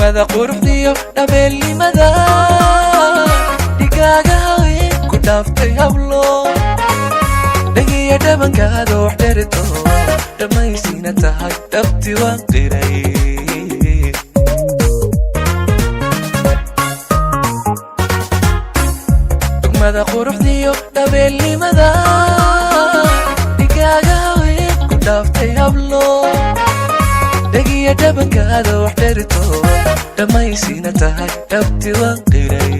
degmada quruxdiyo dhabeelnimada dhigaaga haween ku dhaaftay hablo dhagiya dhabankaada wax dherito dhammaysiina tahay dhabti waan qiray degmada quruxdiyo dhabeelnimada dhigaaga haween ku dhaaftay hablo dhagiya dhabankaada wax dherito dhammaysiina tahay dhabti waan qiray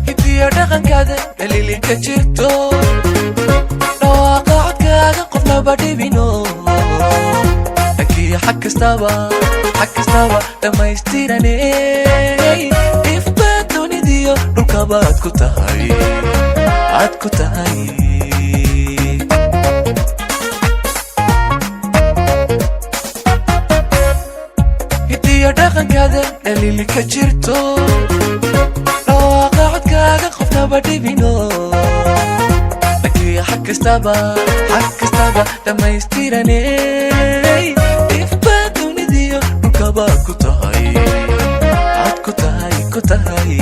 hidiyo dhaqankaada daliili ka jirto dhawaaqa codkaaga qofnaba dhibino dhagiya xag kastaba dhammaystirane ifba dunidiyo dhulkaba aad ku tahay hidiyo dhaqankaada daliili ka jirto dhawaaqa codkaaga qofnaba dhibino dhagiya xag kastaba dhammaystirane ifba dunidiyo dhulkaba aad ku tahay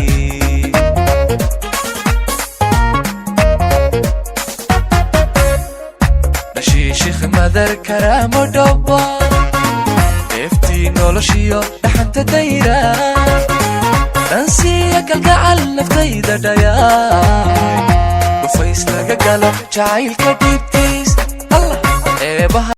شيخ مدر كرام ودوبا افتي نولشيو لحنت دايرة ننسيك القعل نفتي دايا وفايس لقا قلب جايل كديبتيس الله